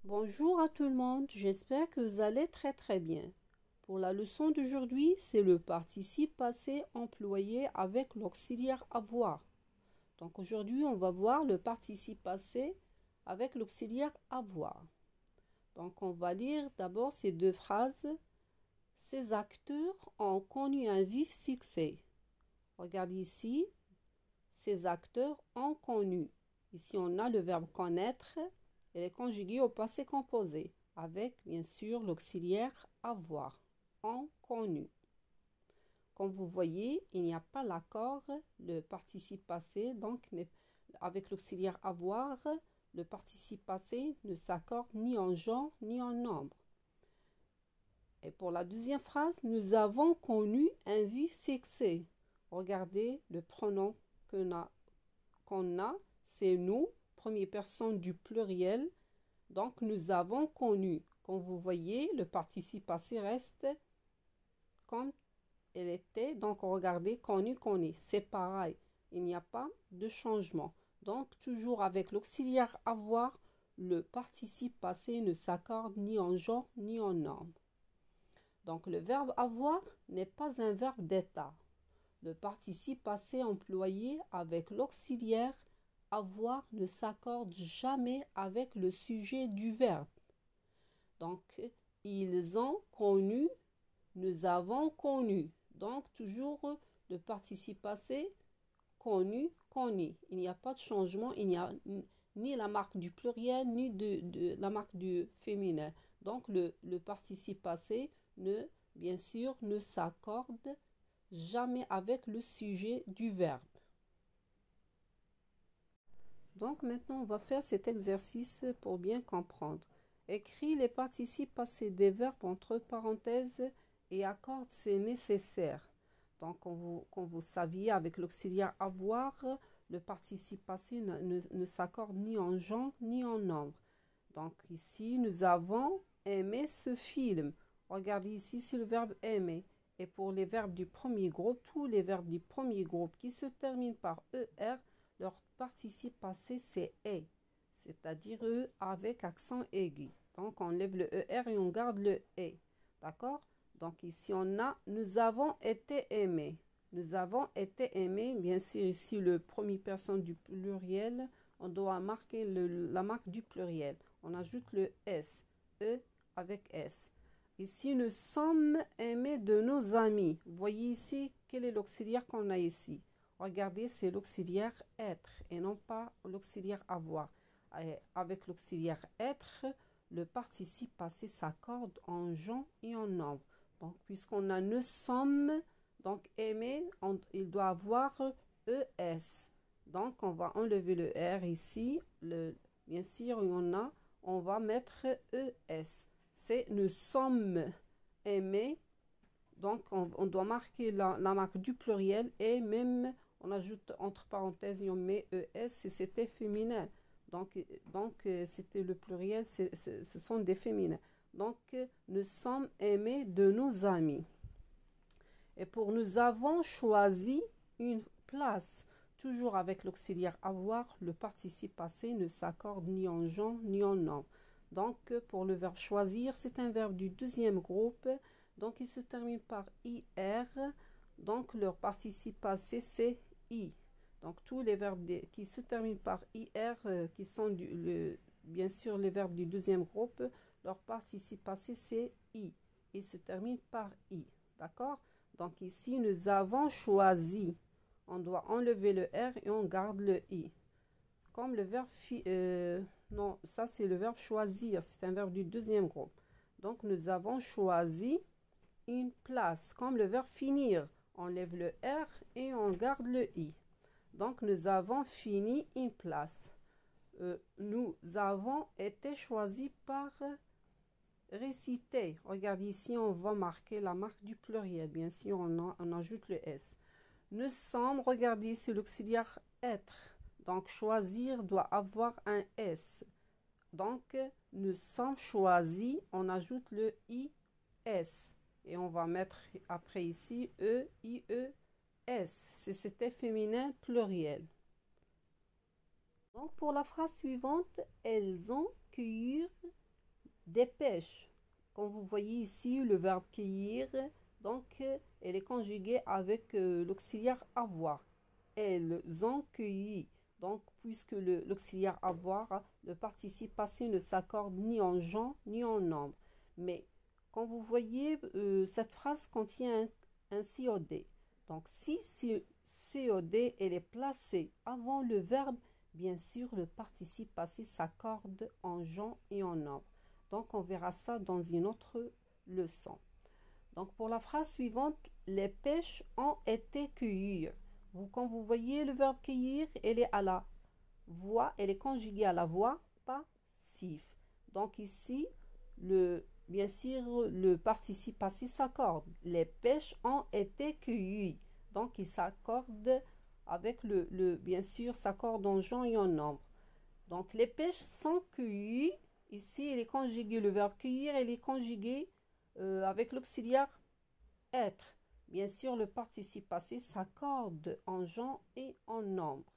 Bonjour à tout le monde, j'espère que vous allez très bien. Pour la leçon d'aujourd'hui, c'est le participe passé employé avec l'auxiliaire avoir. Donc aujourd'hui, on va voir le participe passé avec l'auxiliaire avoir. Donc on va lire d'abord ces deux phrases. Ces acteurs ont connu un vif succès. Regardez ici, ces acteurs ont connu. Ici, on a le verbe connaître. Elle est conjuguée au passé composé avec, bien sûr, l'auxiliaire avoir, ont connu. Comme vous voyez, il n'y a pas l'accord, le participe passé, donc avec l'auxiliaire avoir, le participe passé ne s'accorde ni en genre ni en nombre. Et pour la deuxième phrase, nous avons connu un vif succès. Regardez le pronom qu'on a, c'est nous, première personne du pluriel. Donc, nous avons connu. Comme vous voyez, le participe passé reste comme elle était. Donc, regardez, connu, connaît. C'est pareil. Il n'y a pas de changement. Donc, toujours avec l'auxiliaire avoir, le participe passé ne s'accorde ni en genre ni en nombre. Donc, le verbe avoir n'est pas un verbe d'état. Le participe passé employé avec l'auxiliaire avoir ne s'accorde jamais avec le sujet du verbe. Donc, ils ont connu, nous avons connu. Donc, toujours le participe passé, connu, connu. Il n'y a pas de changement, il n'y a ni la marque du pluriel, ni de la marque du féminin. Donc, le participe passé, bien sûr, ne s'accorde jamais avec le sujet du verbe. Donc maintenant, on va faire cet exercice pour bien comprendre. Écris les participes passés des verbes entre parenthèses et accorde c'est nécessaire. Donc, comme vous saviez, avec l'auxiliaire avoir, le participe passé ne s'accorde ni en genre ni en nombre. Donc ici, nous avons aimé ce film. Regardez ici, c'est le verbe aimer. Et pour les verbes du premier groupe, tous les verbes du premier groupe qui se terminent par ER, leur participe passé, c'est est, c'est-à-dire eux avec accent aigu. Donc, on lève le ER et on garde le est. D'accord? Donc, ici, on a nous avons été aimés. Nous avons été aimés. Bien sûr, ici, le premier personne du pluriel, on doit marquer la marque du pluriel. On ajoute le S. E avec S. Ici, nous sommes aimés de nos amis. Vous voyez ici, quel est l'auxiliaire qu'on a ici? Regardez, c'est l'auxiliaire être et non pas l'auxiliaire avoir. Et avec l'auxiliaire être, le participe passé s'accorde en genre et en nombre. Donc, puisqu'on a nous sommes, donc aimer, il doit avoir ES. Donc, on va enlever le R ici. Bien sûr, on va mettre ES. C'est nous sommes aimés. Donc, on doit marquer la marque du pluriel et même on ajoute entre parenthèses et on met ES si c'était féminin. Donc c'était le pluriel, ce sont des féminins. Donc, nous sommes aimés de nos amis. Et pour nous avons choisi une place. Toujours avec l'auxiliaire avoir, le participe passé ne s'accorde ni en genre ni en nom. Donc, pour le verbe choisir, c'est un verbe du deuxième groupe. Donc, il se termine par IR. Donc, leur participe passé, c'est I. Donc, tous les verbes qui se terminent par IR, qui sont bien sûr les verbes du deuxième groupe, leur participe passé, c'est I. Il se termine par I. D'accord? Donc, ici, nous avons choisi. On doit enlever le R et on garde le I. Comme le verbe non, ça c'est le verbe choisir. C'est un verbe du deuxième groupe. Donc, nous avons choisi une place. Comme le verbe finir. On lève le R et on garde le I. Donc, nous avons fini une place. Nous avons été choisis par réciter. Regardez ici, on va marquer la marque du pluriel. Bien sûr, on ajoute le S. Nous sommes, regardez ici, l'auxiliaire être. Donc, choisir doit avoir un S. Donc, nous sommes choisis, on ajoute le IS. Et on va mettre après ici E, IE, S. C'était féminin pluriel. Donc, pour la phrase suivante, elles ont cueilli des pêches. Comme vous voyez ici, le verbe cueillir, donc elle est conjuguée avec l'auxiliaire avoir. Elles ont cueilli. Donc, puisque l'auxiliaire avoir, le participe passé ne s'accorde ni en genre ni en nombre. Mais, quand vous voyez, cette phrase contient un COD. Donc, si COD elle est placée avant le verbe, bien sûr, le participe passé s'accorde en genre et en nombre. Donc, on verra ça dans une autre leçon. Donc, pour la phrase suivante, les pêches ont été cueillies. Quand vous voyez le verbe cueillir, elle est à la voix, elle est conjuguée à la voix passif. Donc, ici, bien sûr, le participe passé s'accorde. Les pêches ont été cueillies. Donc, il s'accorde avec bien sûr, s'accorde en genre et en nombre. Donc, les pêches sont cueillies. Ici, il est conjugué, le verbe cueillir, il est conjugué avec l'auxiliaire être. Bien sûr, le participe passé s'accorde en genre et en nombre.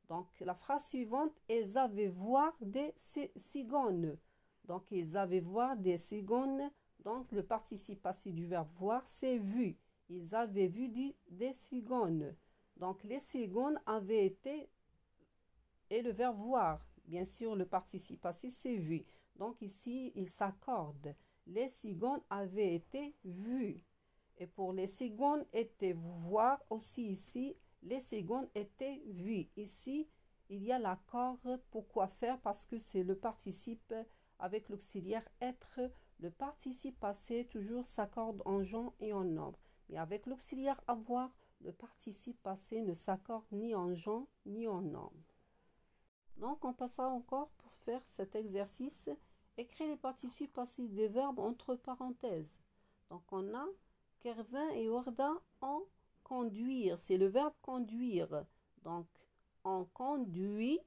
Donc, la phrase suivante, ils avaient voir des cigognes. Donc, ils avaient voir des cigognes. Donc, le participe passé du verbe voir, c'est vu. Ils avaient vu des cigognes. Donc, les cigognes avaient été, et le verbe voir. Bien sûr, le participe passé, c'est vu. Donc, ici, il s'accorde. Les cigognes avaient été vues. Et pour les cigognes étaient voir aussi ici, les cigognes étaient vues. Ici, il y a l'accord. Pourquoi faire? Parce que c'est le participe avec l'auxiliaire être. Le participe passé toujours s'accorde en genre et en nombre. Mais avec l'auxiliaire avoir, le participe passé ne s'accorde ni en genre ni en nombre. Donc, on passera encore pour faire cet exercice. Écrire les participes passés des verbes entre parenthèses. Donc, on a Kervin et Orda en conduire. C'est le verbe conduire. Donc, en conduit,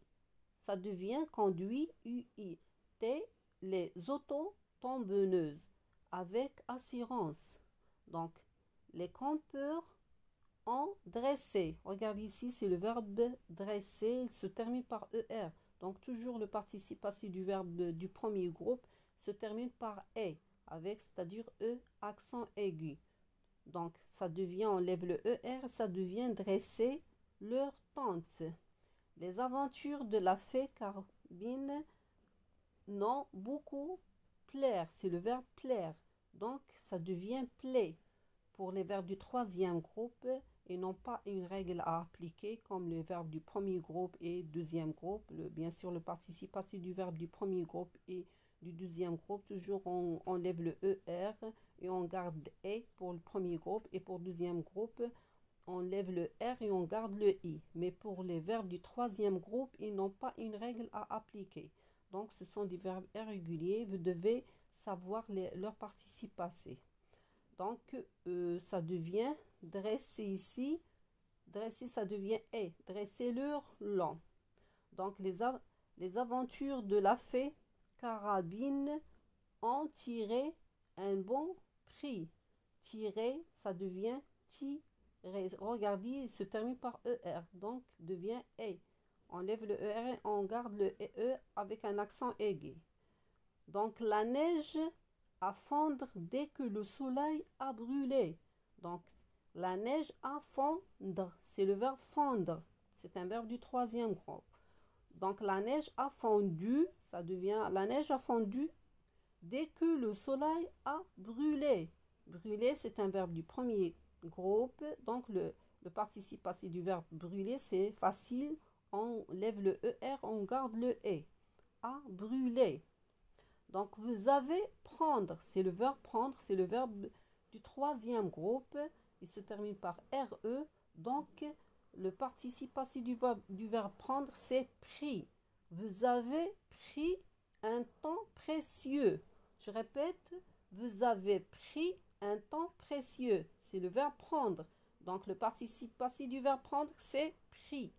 ça devient conduit UI. T, les autos tombeuses avec assurance. Donc, les campeurs en dressé. Regarde ici, c'est le verbe dresser. Il se termine par ER. Donc, toujours le participe passé du verbe du premier groupe se termine par E, avec, c'est-à-dire E, accent aigu. Donc, ça devient, on lève le ER, ça devient dresser leur tente. Les aventures de la fée Carbine n'ont beaucoup plaire. C'est le verbe plaire. Donc, ça devient plaît pour les verbes du troisième groupe et non pas une règle à appliquer comme les verbes du premier groupe et deuxième groupe. Bien sûr, le participe passé du verbe du premier groupe et du deuxième groupe, toujours on lève le ER et on garde E pour le premier groupe et pour le deuxième groupe, on lève le R et on garde le I. Mais pour les verbes du troisième groupe, ils n'ont pas une règle à appliquer. Donc, ce sont des verbes irréguliers. Vous devez savoir leur participe passé. Donc, ça devient dresser ici. Dresser, ça devient est. Dresser leur long. Donc, les aventures de la fée Carabine ont tiré un bon prix. Tirer, ça devient tirer. Regardez, il se termine par ER. Donc, devient est. On lève le ER et on garde le E avec un accent aigu. Donc, la neige à fondre dès que le soleil a brûlé. Donc, la neige à fondre, c'est le verbe fondre. C'est un verbe du troisième groupe. Donc, la neige a fondu, ça devient la neige a fondu dès que le soleil a brûlé. Brûler, c'est un verbe du premier groupe. Donc, le participe passé du verbe brûler, c'est facile. On lève le ER, on garde le E. A brûler. Donc, vous avez prendre, c'est le verbe prendre, c'est le verbe du troisième groupe. Il se termine par RE. Donc, le participe passé du verbe prendre, c'est pris. Vous avez pris un temps précieux. Je répète, vous avez pris un temps précieux. C'est le verbe prendre. Donc, le participe passé du verbe prendre, c'est pris.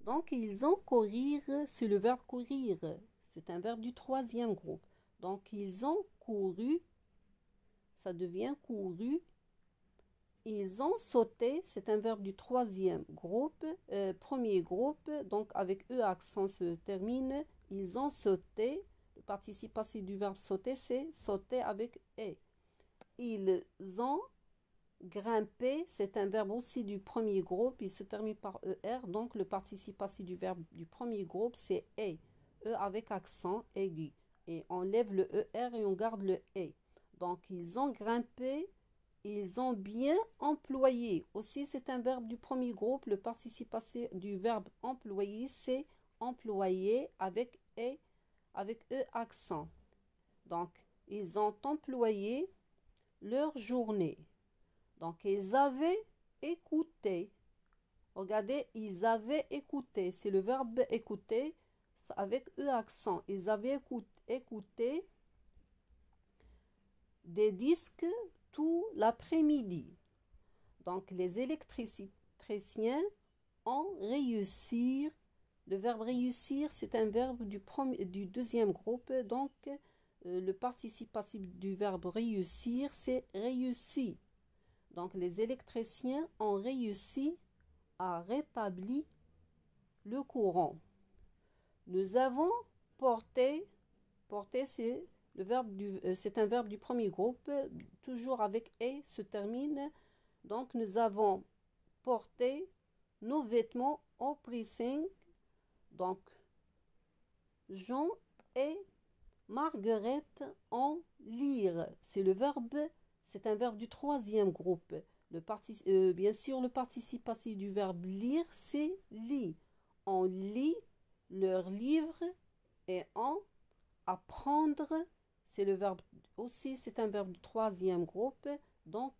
Donc, ils ont courir, c'est le verbe courir. C'est un verbe du troisième groupe. Donc, ils ont couru, ça devient couru. Ils ont sauté, c'est un verbe du troisième groupe, premier groupe. Donc, avec E accent se termine. Ils ont sauté. Le participe passé du verbe sauter, c'est sauter avec est. Ils ont grimpé, c'est un verbe aussi du premier groupe, il se termine par ER, donc le participe passé du verbe du premier groupe, c'est est. E avec accent aigu. Et on lève le ER et on garde le est. Donc, ils ont grimpé, ils ont bien employé. Aussi, c'est un verbe du premier groupe, le participe passé du verbe employer, c'est employé avec E accent. Donc, ils ont employé leur journée. Donc, ils avaient écouté. Regardez, ils avaient écouté. C'est le verbe écouter avec E accent. Ils avaient écouté des disques tout l'après-midi. Donc, les électriciens ont réussi. Le verbe réussir, c'est un verbe du deuxième groupe. Donc, le participe passif du verbe réussir, c'est réussi. Donc, les électriciens ont réussi à rétablir le courant. Nous avons porté, c'est c'est un verbe du premier groupe, toujours avec et se termine. Donc, nous avons porté nos vêtements au pressing. Donc, Jean et Marguerite ont lire. C'est un verbe du troisième groupe. Bien sûr, le participe passé du verbe lire, c'est lit. On lit leur livre et on apprendre, c'est le verbe aussi, c'est un verbe du troisième groupe. Donc,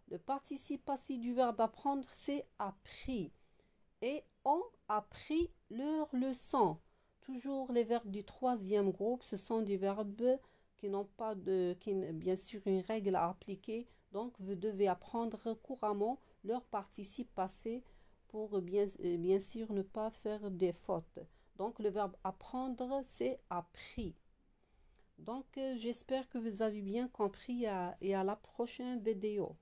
le participe passé du verbe apprendre, c'est appris. Et ont appris leur leçon. Toujours les verbes du troisième groupe, ce sont des verbes qui n'ont pas bien sûr une règle à appliquer. Donc, vous devez apprendre couramment leur participe passé pour bien sûr ne pas faire des fautes. Donc, le verbe apprendre, c'est appris. Donc, j'espère que vous avez bien compris et à la prochaine vidéo.